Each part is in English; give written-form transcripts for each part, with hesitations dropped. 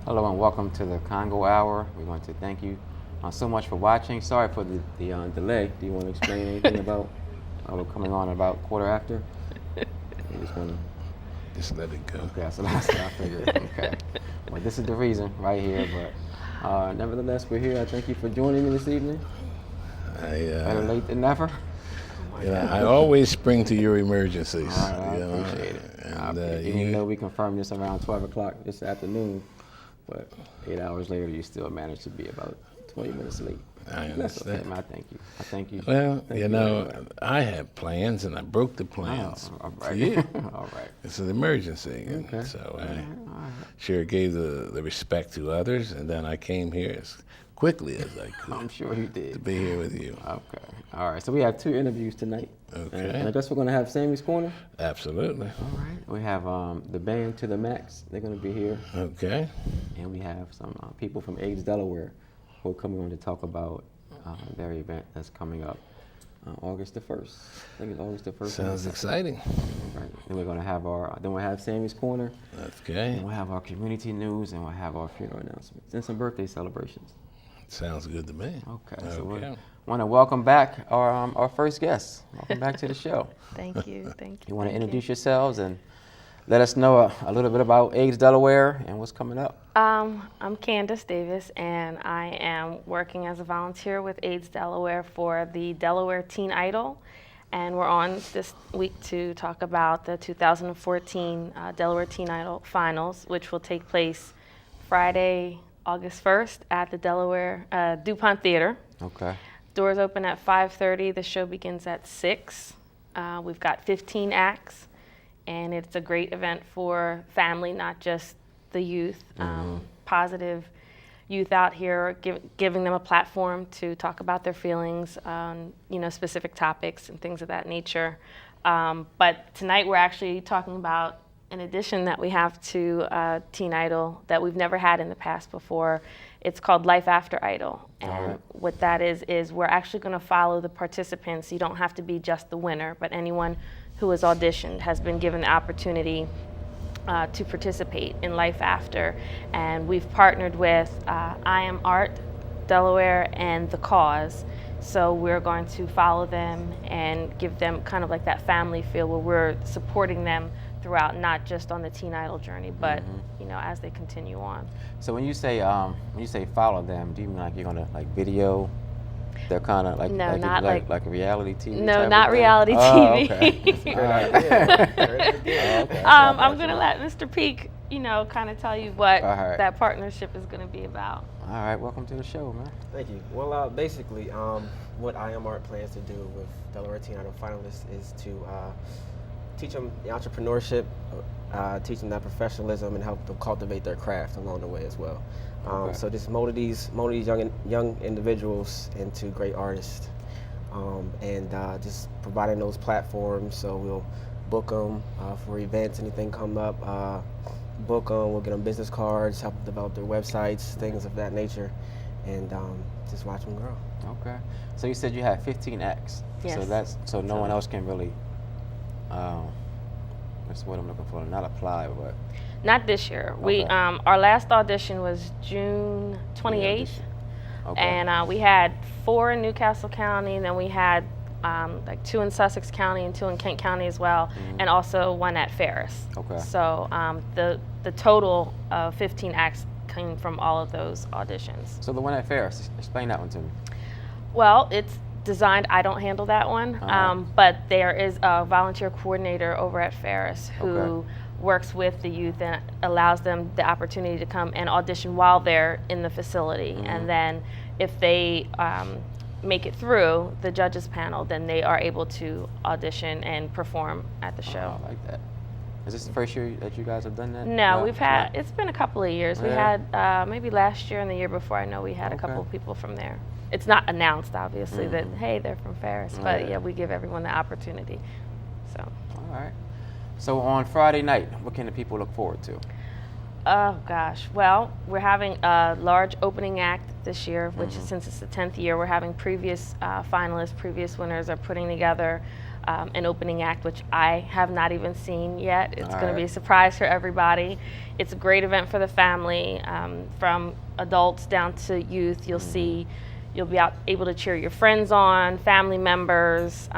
Hello and welcome to the Congo Hour. We want to thank you so much for watching. Sorry for the delay. Do you want to explain anything about we're coming on about quarter after? You just want to... Just let it go. Okay, so that's what I figured. Okay. Well, this is the reason right here, but nevertheless, we're here. I thank you for joining me this evening. Better late than never. I always spring to your emergencies. I appreciate it. And even though we confirmed this around 12 o'clock this afternoon, but 8 hours later, you still managed to be about 20 minutes late. I understand. Okay, I thank you. Well, I had plans and I broke the plans. All right. Yeah. All right. It's an emergency. And Okay. so I sure gave the respect to others, and then I came here as quickly as I could. I'm sure you did. To be here with you. Okay. All right. So we have 2 interviews tonight. Okay. And I guess we're going to have Sammy's Corner. Absolutely. All right. We have the band To The Max. They're going to be here. Okay. And we have some people from AIDS Delaware who are coming on to talk about their event that's coming up August the 1st. I think it's August the 1st. Sounds exciting. Right. Then we're going to have we'll have Sammy's Corner. Okay. And we'll have our community news, and we'll have our funeral announcements and some birthday celebrations. Sounds good to me. Okay. So we want to welcome back our first guest. Welcome back to the show. Thank you. Thank you. You want to introduce yourselves and let us know a little bit about AIDS Delaware and what's coming up. I'm Candace Davis, and I am working as a volunteer with AIDS Delaware for the Delaware Teen Idol. And we're on this week to talk about the 2014 Delaware Teen Idol Finals, which will take place Friday, August 1st at the Delaware DuPont Theater. Okay. Doors open at 5:30. The show begins at 6. We've got 15 acts, and it's a great event for family, not just the youth. Positive youth out here, giving them a platform to talk about their feelings on specific topics and things of that nature. But tonight we're actually talking about an addition that we have to Teen Idol that we've never had in the past before. It's called Life After Idol. And what that is we're actually going to follow the participants. You don't have to be just the winner, but anyone who has auditioned has been given the opportunity to participate in Life After. And we've partnered with I Am Art Delaware and The Cause. So we're going to follow them and give them kind of like that family feel where we're supporting them throughout, not just on the Teen Idol journey, but as they continue on. So when you say follow them, do you mean like you're gonna like video? They're kind of like like a reality TV. No, type not of thing? reality TV. Okay. I'm gonna let Mr. Peak, kind of tell you what that partnership is gonna be about. All right, welcome to the show, man. Thank you. Well, basically, what I Am Art plans to do with Delaware Teen Idol finalists is to teach them the entrepreneurship, teach them that professionalism, and help them cultivate their craft along the way as well. So just mold these young individuals into great artists, and just providing those platforms. So we'll book them for events, anything come up, book them. We'll get them business cards, help them develop their websites, things of that nature, and just watch them grow. Okay. So you said you had 15 acts. Yes. So no one else can really. That's what I'm looking for. Not apply, but. Not this year. Okay. We our last audition was June 28th, Okay. and we had 4 in Newcastle County, and then we had like 2 in Sussex County and 2 in Kent County as well, and also 1 at Ferris. Okay. So the total of 15 acts came from all of those auditions. So the one at Ferris, explain that one to me. Well, it's designed, I don't handle that one, but there is a volunteer coordinator over at Ferris who works with the youth and allows them the opportunity to come and audition while they're in the facility. And then if they make it through the judges panel, then they are able to audition and perform at the show. I like that. Is this the first year that you guys have done that? No, we've had, it's been a couple of years. We had maybe last year and the year before, I know we had a couple of people from there. It's not announced, obviously, that, hey, they're from Ferris, but yeah, we give everyone the opportunity, so. All right. So on Friday night, what can the people look forward to? Oh gosh, well, we're having a large opening act this year, which is, since it's the 10th year, we're having previous finalists, previous winners are putting together an opening act, which I have not even seen yet. It's going to be a Alright. surprise for everybody. It's a great event for the family, from adults down to youth. You'll see, you'll be able to cheer your friends on, family members,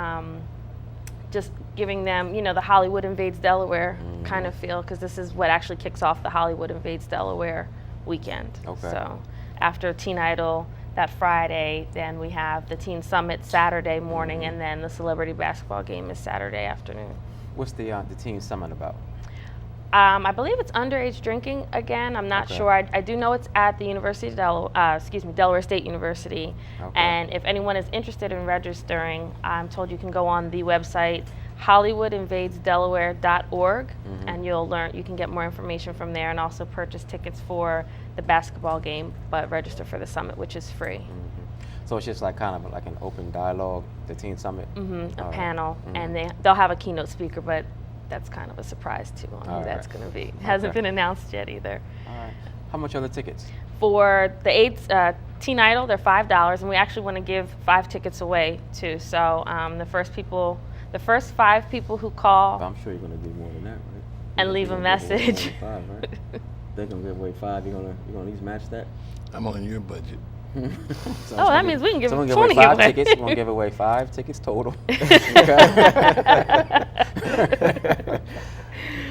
just giving them, the Hollywood Invades Delaware kind of feel, because this is what actually kicks off the Hollywood Invades Delaware weekend. Okay. So after Teen Idol that Friday, then we have the Teen Summit Saturday morning, and then the celebrity basketball game is Saturday afternoon. What's the Teen Summit about? I believe it's underage drinking again. I'm not Okay. sure. I do know it's at the University of Delaware State University. Okay. And if anyone is interested in registering, I'm told you can go on the website hollywoodinvadesdelaware.org, and you can get more information from there, and also purchase tickets for the basketball game, but register for the summit, which is free. So it's just like kind of like an open dialogue, the Teen Summit? A panel, and they'll have a keynote speaker, but that's kind of a surprise too on who Alright. that's going to be. Hasn't been announced yet either. All right. How much are the tickets? For the Teen Idol, they're $5, and we actually want to give 5 tickets away too. So the first 5 people who call I'm sure you're going to do more than that, right? and leave a message. Five, right? They're going to give away 5. You're going to at least match that? I'm on your budget. So Oh, that means we can give someone 20 away 5 away. tickets. We're going to give away 5 tickets total.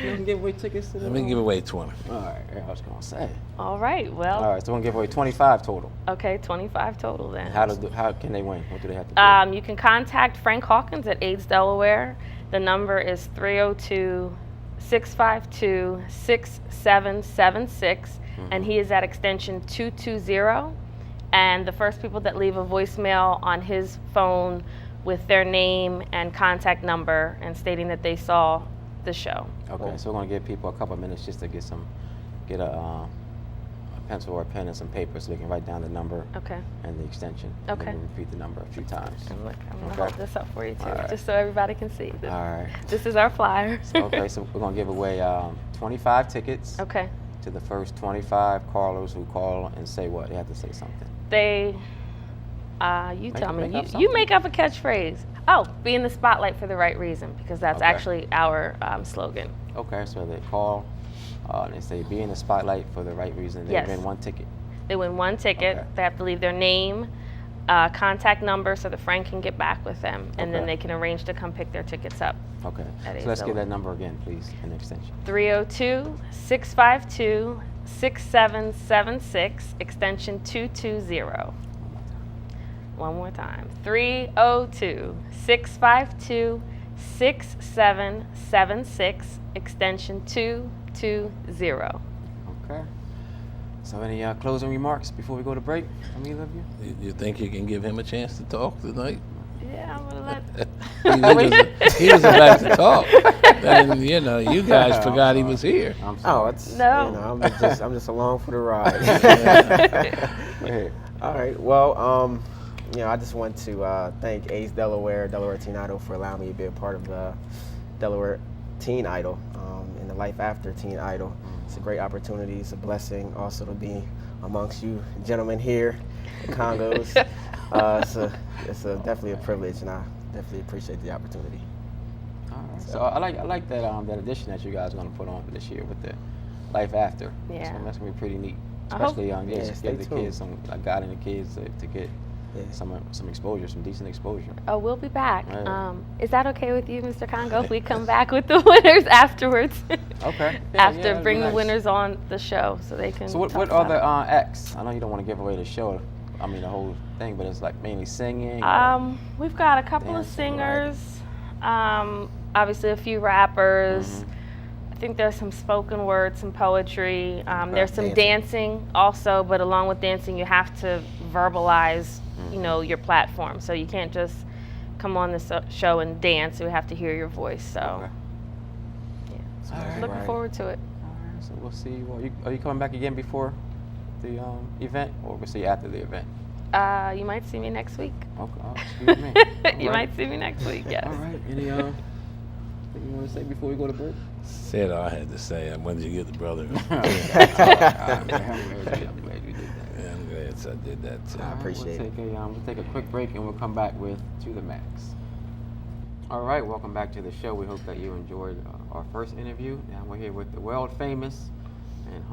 You can give away tickets to the Let me give away 20. All right, I was going to say. All right, well, All right, so we're going to give away 25 total. okay, 25 total then. How can they win? What do they have to do? You can contact Frank Hawkins at AIDS Delaware. The number is 302-652-6776, and he is at extension 220. And the first people that leave a voicemail on his phone with their name and contact number and stating that they saw the show. Okay, so we're going to give people a couple of minutes just to get a pencil or a pen and some paper so they can write down the number Okay. and the extension. Okay. And then we'll repeat the number a few times. And look, I'm going to Okay. hold this up for you too, All right. just so everybody can see. This, All right. this is our flyer. Okay, so we're going to give away 25 tickets Okay. to the first 25 callers who call and say what? They have to say something. They, you tell me. make up You something. make up a catchphrase. Oh, be in the spotlight for the right reason, because that's Okay. actually our slogan. Okay, so they call and they say be in the spotlight for the right reason. They Yes. win 1 ticket. They win 1 ticket. Okay. They have to leave their name, contact number, so the friend can get back with them, and then Okay. they can arrange to come pick their tickets up. Okay, That is so let's the give one. that number again, please, and the extension. 302-652-6776, extension 220. One more time. 302-652-6776, extension 220. Okay. So any closing remarks before we go to break from either of you? You think you can give him a chance to talk tonight? Yeah, I'm gonna let. He was about to talk. And, you guys forgot he was here. I'm Oh, sorry. it's No. I'm just along for the ride. Go ahead. All right. Well, I just want to thank AIDS Delaware Teen Idol for allowing me to be a part of the Delaware Teen Idol and the life after Teen Idol. It's a great opportunity. It's a blessing also to be amongst you gentlemen here, the Congos. It's definitely a privilege, and I definitely appreciate the opportunity. All right. So I like that that addition that you guys are going to put on for this year with the life after. Yeah. So that's going to be pretty neat. I hope- Especially Yeah, stay give the tuned. kids some guiding the kids to get Yeah. some exposure, some decent exposure. Oh, we'll be back. Right. Is that okay with you, Mr. Congo, if we come back with the winners afterwards? Okay. After that'd be bring the nice. winners on the show so they can. So what talk are the about it. acts? I know you don't want to give away the show. I mean the whole thing, but it's like mainly singing. We've got a couple of Dancing, right. singers, obviously a few rappers. I think there's some spoken word, some poetry. There's some dancing also, but along with dancing, you have to verbalize, your platform. So you can't just come on the show and dance. You have to hear your voice. So, Okay. yeah, All right. looking forward to it. All right, so we'll see. Well, are you coming back again before the event, or we'll see you after the event? You might see me next week. Okay. Oh, excuse me. You All right. might see me next week. Yes. All right. Any thing you want to say before we go to break? Said all I had to say. When did you get the brother? I'm glad you did that. Yeah, I'm glad I did that too. I appreciate it. We'll take a quick break and we'll come back with To the Max. All right, welcome back to the show. We hope that you enjoyed our first interview. Now we're here with the world famous and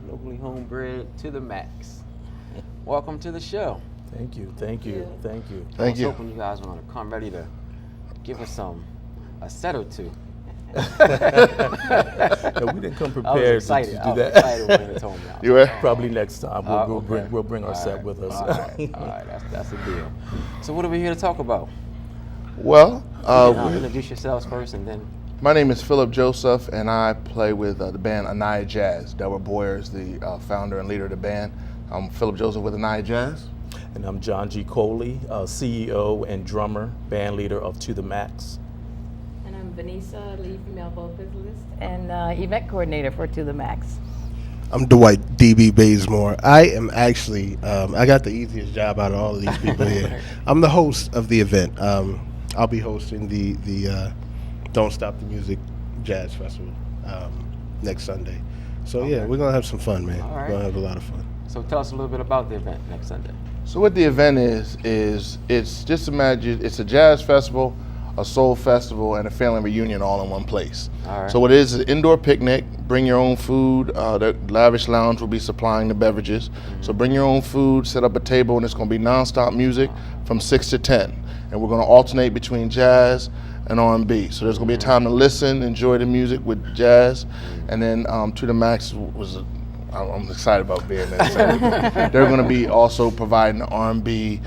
locally homebred to the max. Welcome to the show. Thank you, thank you, thank you. I was hoping you guys were going to come ready to give us a set or two. No, we didn't come I was prepared excited. to I do was that. excited when they told me. You were? Probably next time we'll bring our All set right. with us. All right, that's a deal. So what are we here to talk about? Well, Introduce yourselves first, and then. my name is Philip Joseph, and I play with the band Anaya Jazz. Delbert Boyer is the founder and leader of the band. I'm Philip Joseph with Anaya Jazz. And I'm John G. Coley, CEO and drummer, band leader of To The Max. And I'm Vanessa, lead female vocalist and event coordinator for To The Max. I'm Dwight DB Bazemore. I am actually, I got the easiest job out of all of these people here. I'm the host of the event. I'll be hosting the Don't Stop the Music Jazz Festival next Sunday. So yeah, we're gonna have some fun, man. All right. We're gonna have a lot of fun. So tell us a little bit about the event next Sunday. So what the event is it's just imagine it's a jazz festival, a soul festival, and a family reunion all in one place. All right. So it is an indoor picnic. Bring your own food. The Lavish Lounge will be supplying the beverages. So bring your own food, set up a table, and it's going to be nonstop music from 6 to 10. And we're going to alternate between jazz and R&B. So there's going to be a time to listen, enjoy the music with jazz, and then To The Max I'm excited about being there. So they're going to be also providing R&B,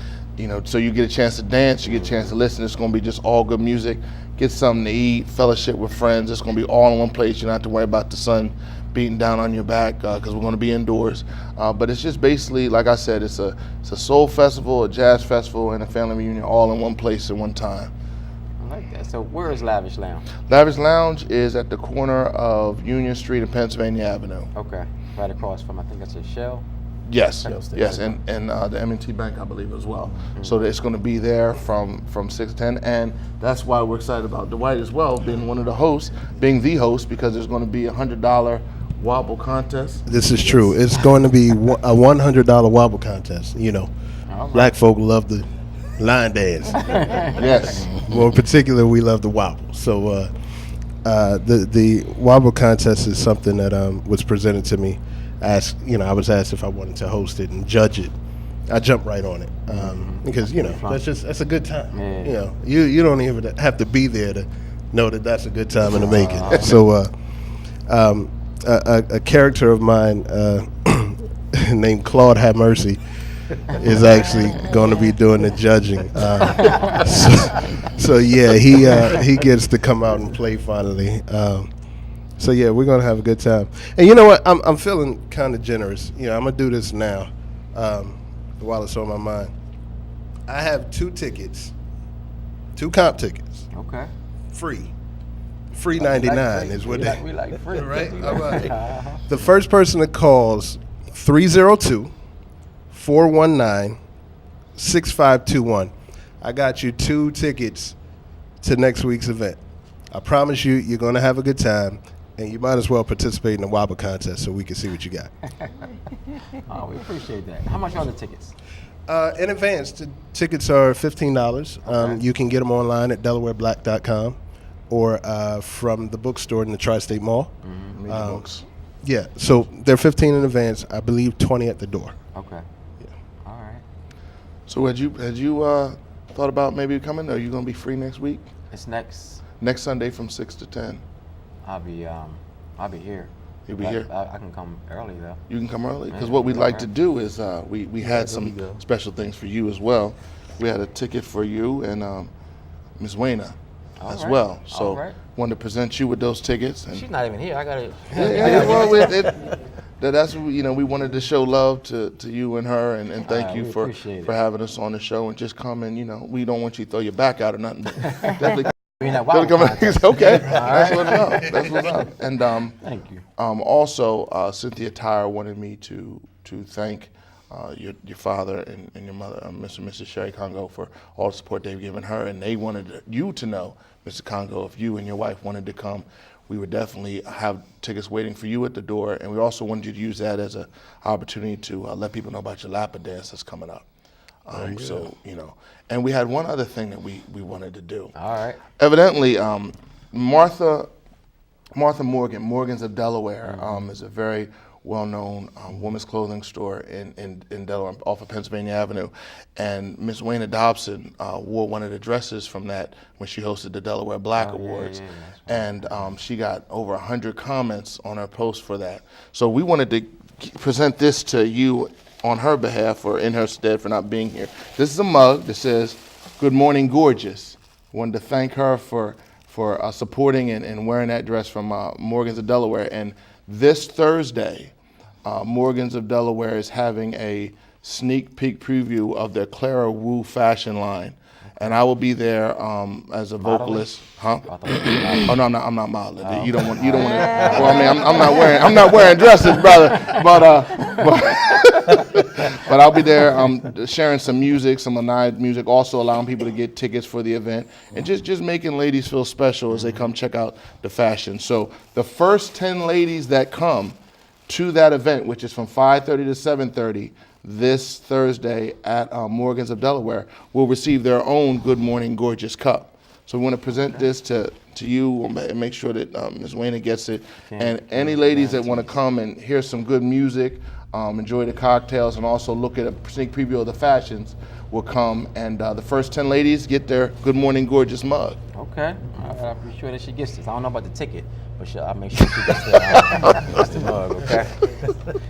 so you get a chance to dance, you get a chance to listen. It's going to be just all good music. Get something to eat, fellowship with friends. It's going to be all in one place. You don't have to worry about the sun beating down on your back because we're going to be indoors. But it's just basically, like I said, it's a soul festival, a jazz festival, and a family reunion all in one place at one time. I like that. So where is Lavish Lounge? Lavish Lounge is at the corner of Union Street and Pennsylvania Avenue. Okay, right across from, I think that's a Shell. Yes, Shell station. yes, and the M&T Bank, I believe, as well. So it's going to be there from 6 to 10, and that's why we're excited about Dwight as well, being one of the hosts, being the host, because there's going to be a $100 wobble contest. This is true. It's going to be a $100 wobble contest. Black folk love the line dance. Yes. More in particular, we love the wobble. So the wobble contest is something that was presented to me. I was asked if I wanted to host it and judge it. I jumped right on it because that's a good time. Yeah. You don't even have to be there to know that that's a good time in the making. So a character of mine named Claude Have Mercy is actually going to be doing the judging. So yeah, he gets to come out and play finally. So yeah, we're gonna have a good time. And you know what? I'm feeling kind of generous. I'm gonna do this now while it's on my mind. I have 2 tickets, 2 comp tickets, Okay. free 99 is what they. We like free. Right? All right. The first person that calls 302-419-6521. I got you 2 tickets to next week's event. I promise you're going to have a good time, and you might as well participate in the wobble contest so we can see what you got. Oh, we appreciate that. How much are the tickets? In advance, the tickets are $15. Okay. You can get them online at DelawareBlack.com or from the bookstore in the Tri-State Mall. Read the books. Yeah, so they're $15 in advance. I believe 20 at the door. Okay. Yeah. All right. So had you thought about maybe coming? Or are you going to be free next week? It's next. Next Sunday from 6 to 10. I'll be here. You'll be here? I can come early though. You can come early? Because Yeah, what we'd come like to early. do is we had some go. special things for you as well. We had a ticket for you and Ms. Wayna All as right. well. So All right. wanted to present you with those tickets. And She's not even here. I gotta. yeah, well, that's we wanted to show love to you and her, and thank you we for appreciate it. having us on the show and just come and we don't want you to throw your back out or nothing. But definitely You're in that gotta wild come. contest. Okay, that's what's up. That's what's up. And Thank you. also Cynthia Tyre wanted me to thank your father and your mother, Mr. and Mrs. Sherry Congo, for all the support they've given her, and they wanted you to know, Mr. Congo, if you and your wife wanted to come, we would definitely have tickets waiting for you at the door, and we also wanted you to use that as an opportunity to let people know about your Lapa dance that's coming up. So, and we had one other thing that we wanted to do. All right. Evidently, Martha Morgan, Morgan's of Delaware, is a very well-known women's clothing store in Delaware off of Pennsylvania Avenue. And Miss Wayna Dobson wore one of the dresses from that when she hosted the Delaware Black Awards. And she got over 100 comments on her post for that. So we wanted to present this to you on her behalf or in her stead for not being here. This is a mug that says, "Good morning, gorgeous." Wanted to thank her for supporting and wearing that dress from Morgan's of Delaware. And this Thursday, Morgan's of Delaware is having a sneak peek preview of their Clara Wu fashion line. And I will be there as a vocalist. Huh? Oh no, I'm not modeling. Oh. You don't want. Well, I mean, I'm not wearing dresses, brother. But I'll be there sharing some music, some Anaya music, also allowing people to get tickets for the event, and just making ladies feel special as they come check out the fashion. So the first 10 ladies that come to that event, which is from 5:30 to 7:30, this Thursday at Morgan's of Delaware, will receive their own Good Morning Gorgeous cup. So we want to present this to you and make sure that Ms. Wayna gets it. And any ladies that want to come and hear some good music, enjoy the cocktails, and also look at a sneak preview of the fashions will come. And the first 10 ladies get their Good Morning Gorgeous mug. Okay. I'll be sure that she gets this. I don't know about the ticket, but I'll make sure she gets the mug, okay?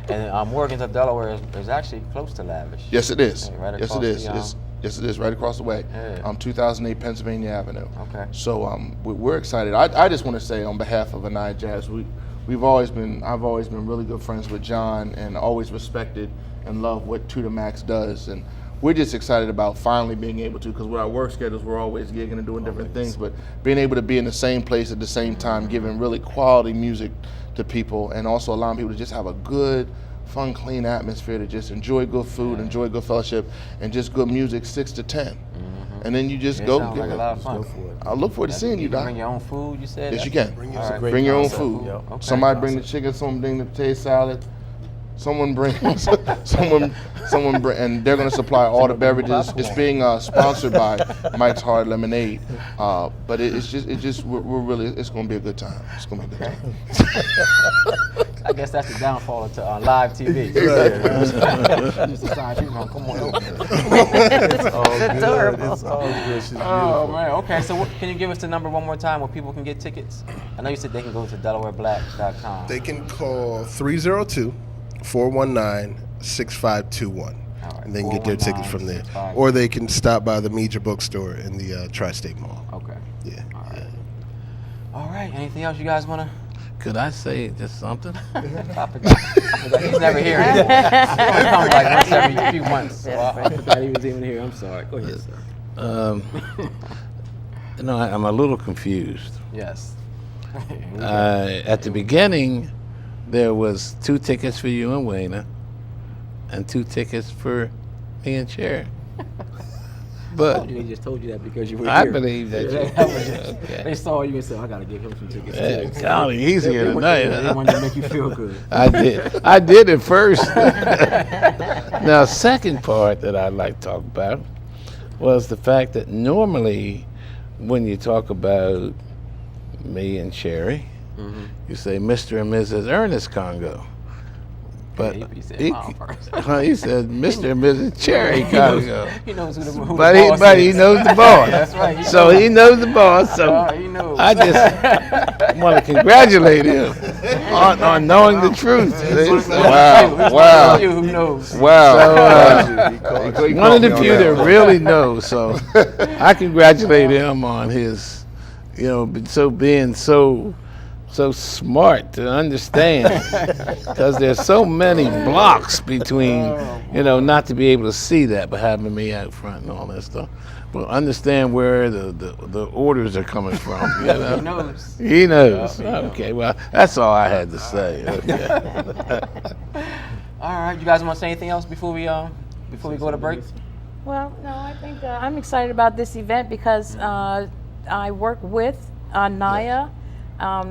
And Morgan's of Delaware is actually close to Lavish. Yes, it is. Right Yes, it is. Yes, it is, right across the way. 2008 Pennsylvania Avenue. Okay. So we're excited. I just want to say on behalf of Anaya Jazz, I've always been really good friends with John and always respected and loved what To The Max does. And we're just excited about finally being able to, because with our work schedules, we're always gigging and doing different things, but being able to be in the same place at the same time, giving really quality music to people, and also allowing people to just have a good, fun, clean atmosphere to just enjoy good food, enjoy good fellowship, and just good music 6 to 10. And then you just go. Sounds like a lot of fun. I look forward to seeing you, Doc. Bring your own food, you said? Yes, you can. Bring your own concept. food. Yep. Okay. Somebody bring the chicken, someone bring the potato salad. Someone bring, someone bring, and they're going to supply all the beverages. It's being sponsored by Mike's Hard Lemonade, but it's just we're really, it's going to be a good time. It's going to be a good time. I guess that's the downfall of live TV. Just decide she's going to come on over. It's adorable. It's all good. She's beautiful. Oh man. Okay. So can you give us the number one more time where people can get tickets? I know you said they can go to DelawareBlack.com. They can call 302-419-6521. Right, And they can get their tickets from there. 419-6521. Or they can stop by the Media Bookstore in the Tri-State Mall. Okay. Yeah. All right. All right. Anything else you guys want to? Could I say just something? I forgot. He's never here. He only comes like once every few months. So I forgot he was even here. I'm sorry. Go ahead, sir. I'm a little confused. Yes. At the beginning, there was 2 tickets for you and Wayna, and 2 tickets for me and Cherry. But they just told you that because you were I here. believe that Okay. They saw you and said, "I got to give him some tickets." Yeah, too." golly, he's here tonight. They wanted to make you feel good. I did at first. Now, second part that I'd like to talk about was the fact that normally when you talk about me and Cherry, you say Mr. and Mrs. Ernest Congo. But he said mom first. He said Mr. and Mrs. Cherry Congo. He knows who the boss But he is. knows the boss. That's right. He knows the boss. So he knows. I just want to congratulate him on knowing the truth. Wow. You who knows. Wow. So, one of the few that really knows. So I congratulate him on his, being so smart to understand, because there's so many blocks between, not to be able to see that, but having me out front and all that stuff. But understand where the orders are coming from. He knows. He knows. Okay, well, that's all I had to say. Okay. All right, you guys want to say anything else before we go to break? Well, no, I think I'm excited about this event because I work with Naya.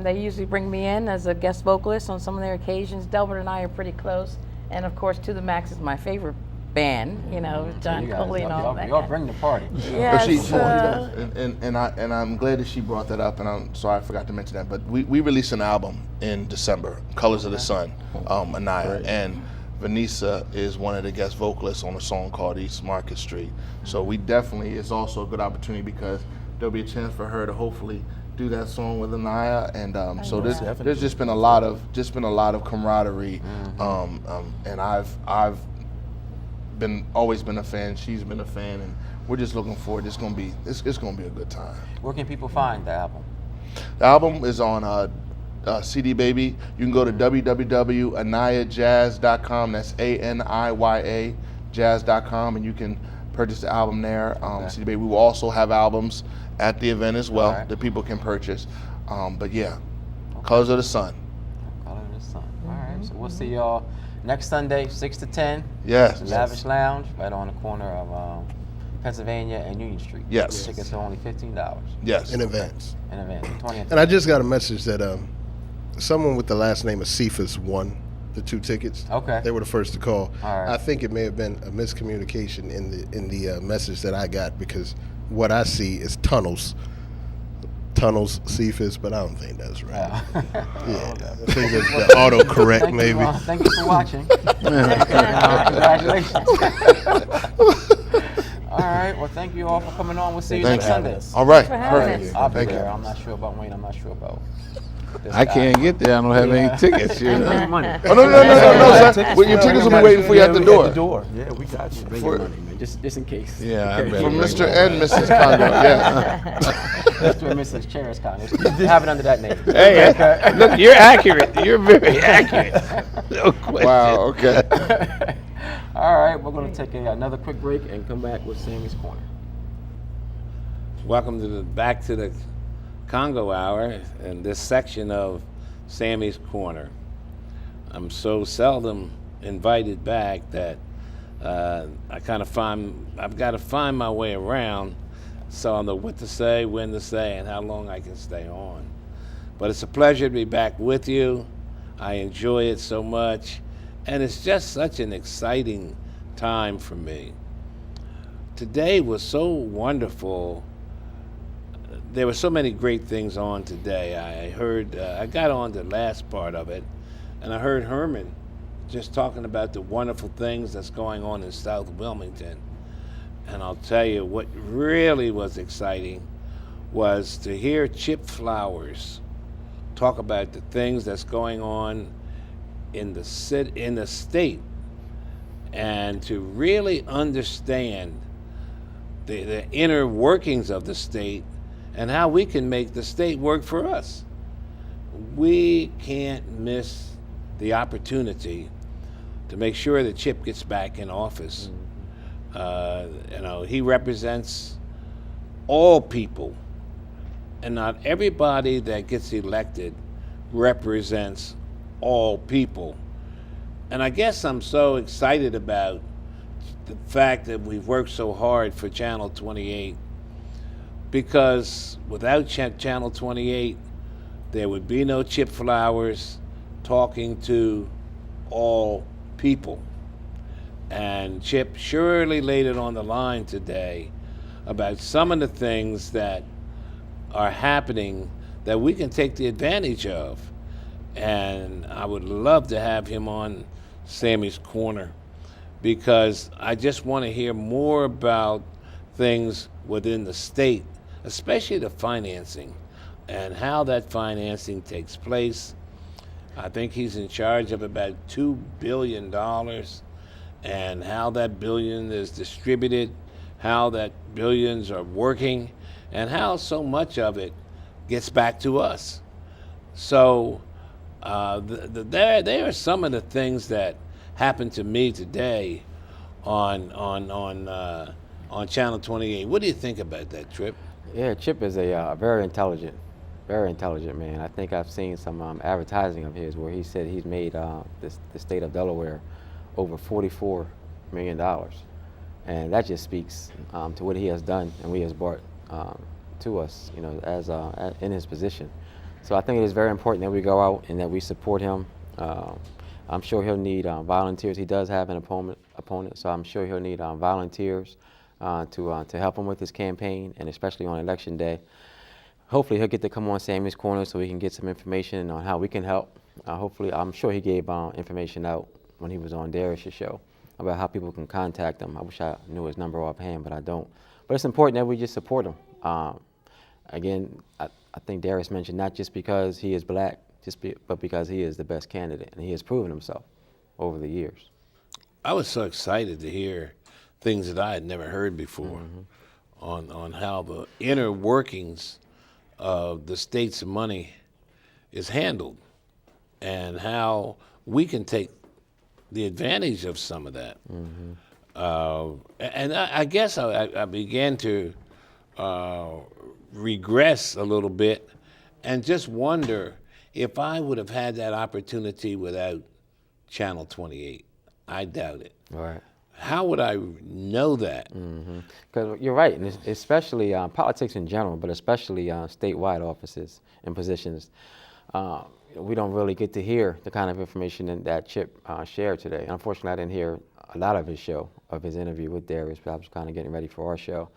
They usually bring me in as a guest vocalist on some of their occasions. Delbert and I are pretty close. And of course, To The Max is my favorite band, you know, John You guys, Coley and all that. y'all bring the party. Yes, She does, and I'm glad that she brought that up. And I'm sorry I forgot to mention that. But we released an album in December, Colors of the Sun, Anaya, and Vanessa is one of the guest vocalists on a song called East Market Street. So we definitely, it's also a good opportunity because there'll be a chance for her to hopefully do that song with Anaya, and so there's just been a lot of camaraderie, and I've always been a fan. She's been a fan, and we're just looking forward. It's gonna be a good time. Where can people find the album? The album is on CD Baby. You can go to www.aniyajazz.com. That's ANIYA jazz.com, and you can purchase the album there. CD Baby. We will also have albums at the event as well that people can purchase. But yeah, Colors of the Sun. Colors of the Sun. All right. So we'll see y'all next Sunday, 6 to 10. Yes. Lavish Lounge, right on the corner of Pennsylvania and Union Street. Yes. Tickets are only $15. Yes. In advance. In advance. 20th. And I just got a message that someone with the last name of Cephas won the 2 tickets. Okay. They were the first to call. All right. I think it may have been a miscommunication in the message that I got, because what I see is Tunnels, Cephas, but I don't think that's right. Yeah. Yeah, I think that's the autocorrect maybe. Thank you for watching. Congratulations. All right. Well, thank you all for coming on. We'll see you next Sunday. All right. for having Perfect. us. I'll be Thank there. you. I'm not sure about Wayne. I'm not sure about this I guy. can't get there. I don't have any tickets. You know? Bring money. Oh no, sir. Well, your tickets will be waiting for you at the door. Yeah, we got you. Bring your money, man. Just in case. Yeah, I better From bring Mr. one. and Mrs. Congo. Yeah. Mr. and Mrs. Cherish Congress. Have it under that name. Hey, look, you're accurate. You're very accurate. No question. Wow. Okay. All right. We're going to take another quick break and come back with Sammy's Corner. Welcome to back to the Congo Hour and this section of Sammy's Corner. I'm so seldom invited back that I've got to find my way around, so I know what to say, when to say, and how long I can stay on. But it's a pleasure to be back with you. I enjoy it so much, and it's just such an exciting time for me. Today was so wonderful. There were so many great things on today. I heard, I got on the last part of it, and I heard Herman just talking about the wonderful things that's going on in South Wilmington. And I'll tell you what really was exciting was to hear Chip Flowers talk about the things that's going on in the state, and to really understand the inner workings of the state and how we can make the state work for us. We can't miss the opportunity to make sure that Chip gets back in office. He represents all people, and not everybody that gets elected represents all people. And I guess I'm so excited about the fact that we've worked so hard for Channel 28, because without Channel 28, there would be no Chip Flowers talking to all people. And Chip surely laid it on the line today about some of the things that are happening that we can take the advantage of. And I would love to have him on Sammy's Corner, because I just want to hear more about things within the state, especially the financing and how that financing takes place. I think he's in charge of about $2 billion, and how that billion is distributed, how that billions are working, and how so much of it gets back to us. So there are some of the things that happened to me today on Channel 28. What do you think about that, Trip? Yeah, Chip is a very intelligent man. I think I've seen some advertising of his where he said he's made the state of Delaware over $44 million. And that just speaks to what he has done and what he has brought to us, as in his position. So I think it is very important that we go out and that we support him. I'm sure he'll need volunteers. He does have an opponent, so I'm sure he'll need volunteers to help him with his campaign, and especially on election day. Hopefully he'll get to come on Sammy's Corner so we can get some information on how we can help. Hopefully, I'm sure he gave information out when he was on Darius' show about how people can contact him. I wish I knew his number offhand, but I don't. But it's important that we just support him. Again, I think Darius mentioned not just because he is black, but because he is the best candidate, and he has proven himself over the years. I was so excited to hear things that I had never heard before on how the inner workings of the state's money is handled and how we can take the advantage of some of that. And I guess I began to regress a little bit and just wonder if I would have had that opportunity without Channel 28. I doubt it. Right. How would I know that? Because you're right, and especially politics in general, but especially statewide offices and positions. We don't really get to hear the kind of information that Chip shared today. Unfortunately, I didn't hear a lot of his interview with Darius, but I was kind of getting ready for our show.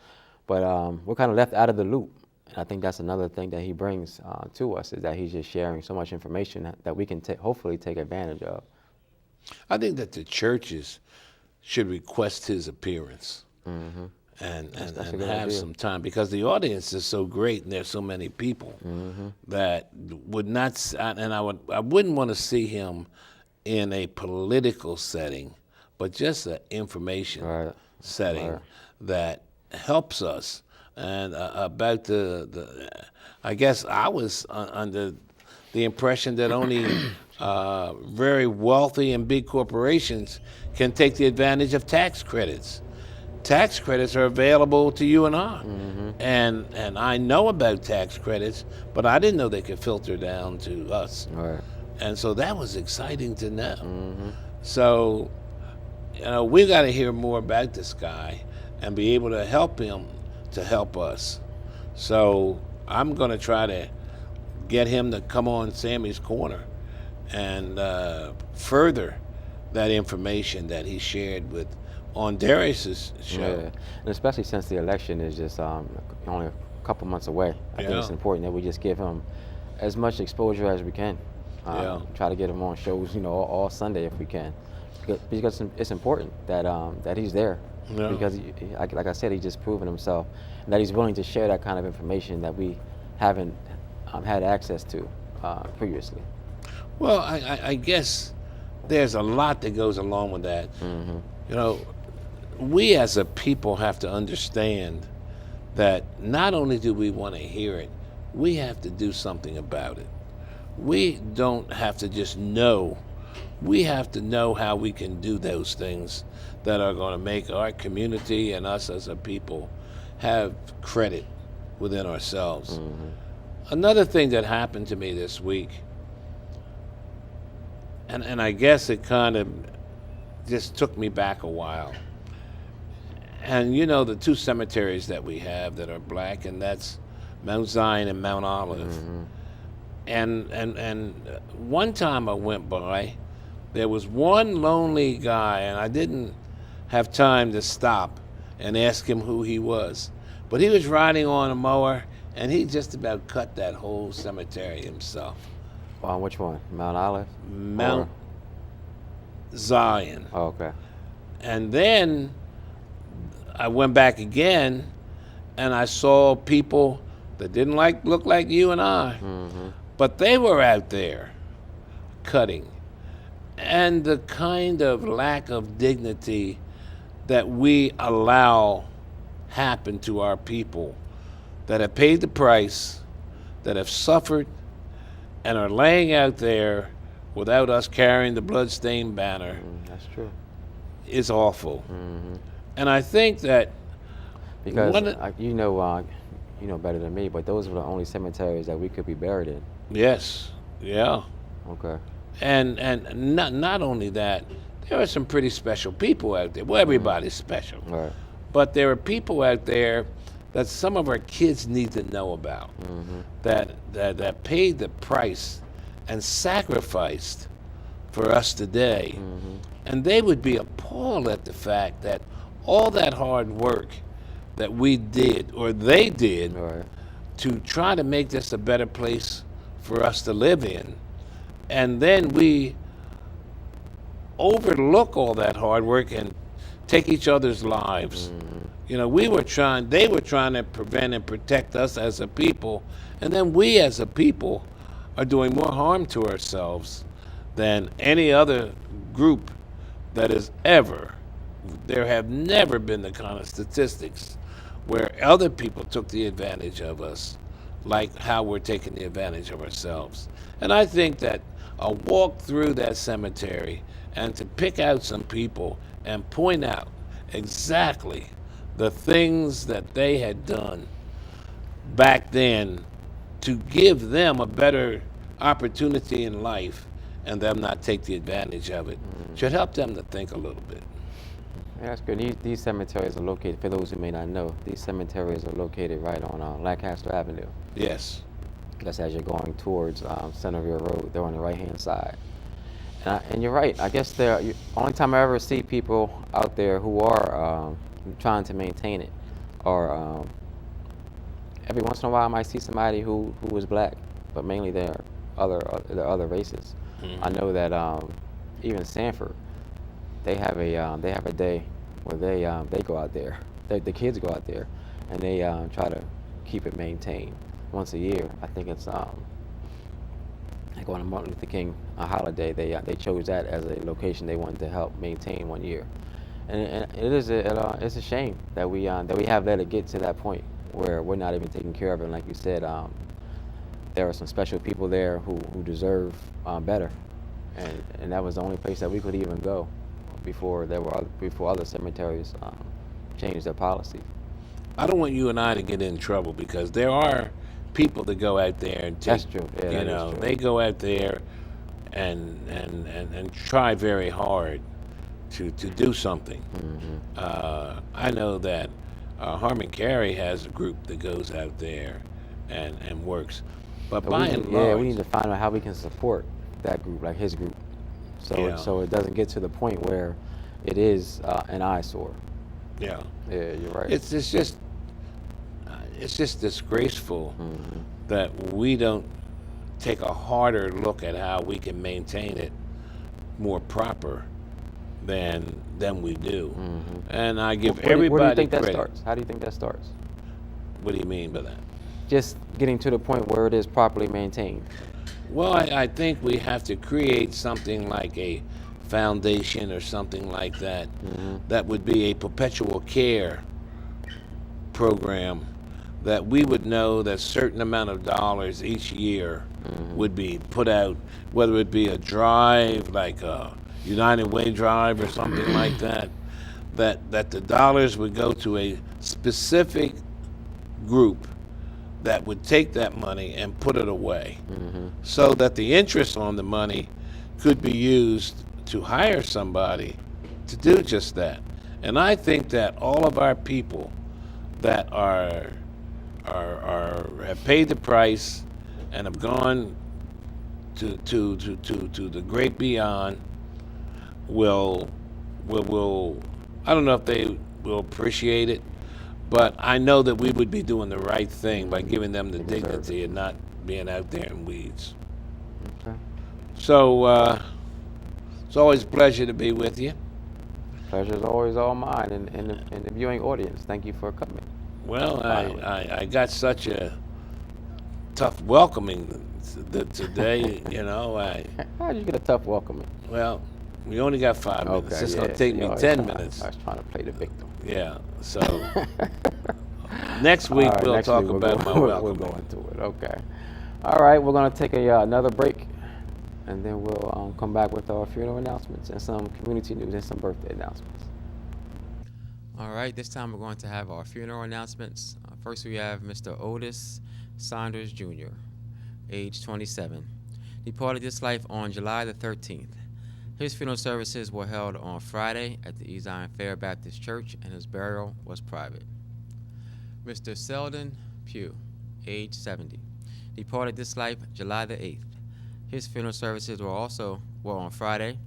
But we're kind of left out of the loop. And I think that's another thing that he brings to us, is that he's just sharing so much information that we can hopefully take advantage of. I think that the churches should request his appearance and have some time, because the audience is so great and there's so many people that would not, and I wouldn't want to see him in a political setting, but just an information setting that helps us. And about I guess I was under the impression that only very wealthy and big corporations can take the advantage of tax credits. Tax credits are available to you and I. And I know about tax credits, but I didn't know they could filter down to us. Right. And so that was exciting to know. So, we got to hear more about this guy and be able to help him to help us. So I'm going to try to get him to come on Sammy's Corner and further that information that he shared on Darius's show. Yeah, and especially since the election is just only a couple months away. I think it's important that we just give him as much exposure as we can. Try to get him on shows, all Sunday if we can, because it's important that he's there. Yeah. Because, like I said, he's just proven himself, and that he's willing to share that kind of information that we haven't had access to previously. Well, I guess there's a lot that goes along with that. We as a people have to understand that not only do we want to hear it, we have to do something about it. We don't have to just know. We have to know how we can do those things that are going to make our community and us as a people have credit within ourselves. Another thing that happened to me this week, and I guess it kind of just took me back a while. And the two cemeteries that we have that are black, and that's Mount Zion and Mount Olive. And one time I went by, there was one lonely guy, and I didn't have time to stop and ask him who he was. But he was riding on a mower, and he just about cut that whole cemetery himself. Which one? Mount Olive? Mount Zion. Oh, okay. And then I went back again, and I saw people that didn't look like you and I, but they were out there cutting. And the kind of lack of dignity that we allow happen to our people that have paid the price, that have suffered, and are laying out there without us carrying the bloodstained banner. That's true. Is awful. And I think that because you know better than me, but those were the only cemeteries that we could be buried in. Yes. Yeah. Okay. And not only that, there are some pretty special people out there. Well, everybody's special. Right. But there are people out there that some of our kids need to know about, that paid the price and sacrificed for us today. And they would be appalled at the fact that all that hard work that we did, or they did, Right. to try to make this a better place for us to live in, and then we overlook all that hard work and take each other's lives. You know, they were trying to prevent and protect us as a people, and then we as a people are doing more harm to ourselves than any other group that is ever. There have never been the kind of statistics where other people took the advantage of us like how we're taking the advantage of ourselves. And I think that a walk through that cemetery and to pick out some people and point out exactly the things that they had done back then to give them a better opportunity in life and them not take the advantage of it should help them to think a little bit. Yeah, that's good. These cemeteries are located, for those who may not know, these cemeteries are located right on Lancaster Avenue. Yes. That's as you're going towards Centerville Road. They're on the right-hand side. And you're right. I guess only time I ever see people out there who are trying to maintain it, or every once in a while I might see somebody who is black, but mainly they're other races. I know that even Sanford, they have a day where they go out there. The kids go out there, and they try to keep it maintained once a year. I think it's like on a Martin Luther King holiday. They chose that as a location they wanted to help maintain one year, and it's a shame that we have let it get to that point where we're not even taking care of it. And like you said, there are some special people there who deserve better, and that was the only place that we could even go before other cemeteries changed their policy. I don't want you and I to get in trouble because there are people that go out there and take, That's true. Yeah, that is true. they go out there and try very hard to do something. I know that Harmon Carey has a group that goes out there and works, but by and large, we need to find out how we can support that group, like his group, so it doesn't get to the point where it is an eyesore. Yeah, you're right. It's just disgraceful that we don't take a harder look at how we can maintain it more proper than we do. And I give everybody where do you think credit. that starts? How do you think that starts? What do you mean by that? Just getting to the point where it is properly maintained. Well, I think we have to create something like a foundation or something like that that would be a perpetual care program, that we would know that certain amount of dollars each year would be put out, whether it be a drive like a United Way drive or something like that, that the dollars would go to a specific group that would take that money and put it away, so that the interest on the money could be used to hire somebody to do just that. And I think that all of our people that have paid the price and have gone to the great beyond will I don't know if they will appreciate it, but I know that we would be doing the right thing by giving them the dignity and not being out there in weeds. Okay. So it's always a pleasure to be with you. Pleasure's always all mine, and the viewing audience. Thank you for coming. Well, I got such a tough welcoming today, you know. How did you get a tough welcoming? Well, we only got 5 minutes. Okay, It's going to take me 10 minutes. I was trying to play the victim. Yeah, so next week we'll talk about my welcome. We'll go into it, okay. All right, we're going to take another break, and then we'll come back with our funeral announcements and some community news and some birthday announcements. All right, this time we're going to have our funeral announcements. First we have Mr. Otis Saunders Jr., age 27. Departed this life on July the 13th. His funeral services were held on Friday at the Zion Fair Baptist Church, and his burial was private. Mr. Selden Pugh, age 70. Departed this life July the 8th. His funeral services were on Friday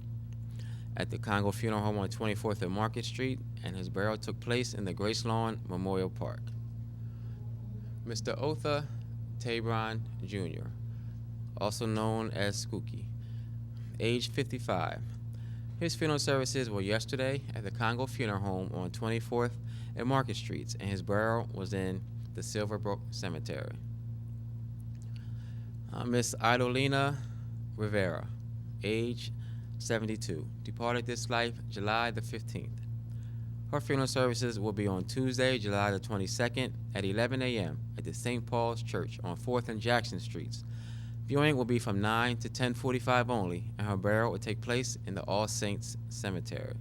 at the Congo Funeral Home on 24th and Market Street, and his burial took place in the Grace Lawn Memorial Park. Mr. Otha Tabron Jr., also known as Skookie, age 55. His funeral services were yesterday at the Congo Funeral Home on 24th and Market Streets, and his burial was in the Silverbrook Cemetery. Miss Idolina Rivera, age 72, departed this life July the 15th. Her funeral services will be on Tuesday, July the 22nd at 11 a.m. at the St. Paul's Church on 4th and Jackson Streets. Viewing will be from 9 to 10:45 only, and her burial will take place in the All Saints Cemetery.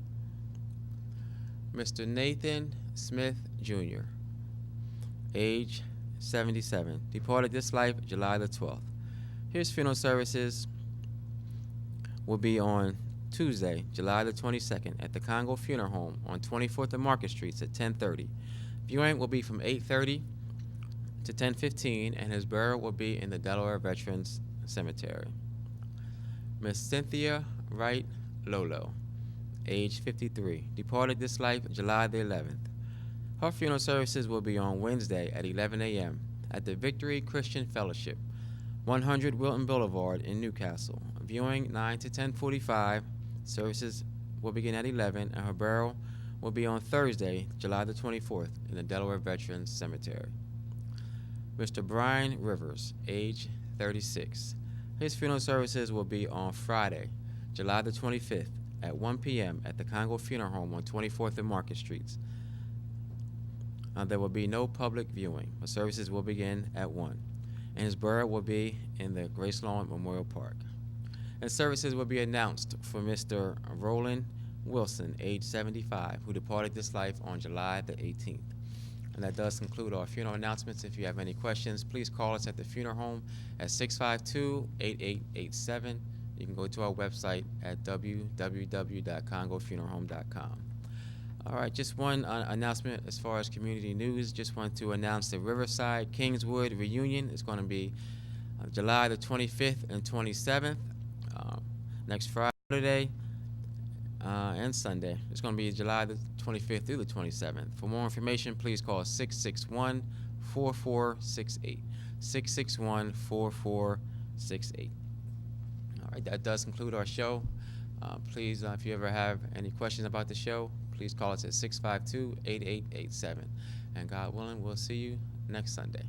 Mr. Nathan Smith Jr., age 77, departed this life July the 12th. His funeral services will be on Tuesday, July the 22nd at the Congo Funeral Home on 24th and Market Streets at 10:30. Viewing will be from 8:30 to 10:15, and his burial will be in the Delaware Veterans Cemetery. Miss Cynthia Wright Lolo, age 53, departed this life July the 11th. Her funeral services will be on Wednesday at 11 a.m. at the Victory Christian Fellowship, 100 Wilton Boulevard in Newcastle. Viewing 9 to 10:45. Services will begin at 11, and her burial will be on Thursday, July the 24th in the Delaware Veterans Cemetery. Mr. Brian Rivers, age 36. His funeral services will be on Friday, July the 25th at 1 p.m. at the Congo Funeral Home on 24th and Market Streets. There will be no public viewing, but services will begin at 1, and his burial will be in the Grace Lawn Memorial Park. And services will be announced for Mr. Roland Wilson, age 75, who departed this life on July the 18th. And that does conclude our funeral announcements. If you have any questions, please call us at the funeral home at 652-8887. You can go to our website at www.congofuneralhome.com. All right, just one announcement as far as community news. Just want to announce the Riverside Kingswood reunion is going to be July the 25th and 27th, next Friday and Sunday. It's going to be July the 25th through the 27th. For more information, please call 661-4468. 661-4468. All right, that does conclude our show. Please, if you ever have any questions about the show, please call us at 652-8887. And God willing, we'll see you next Sunday.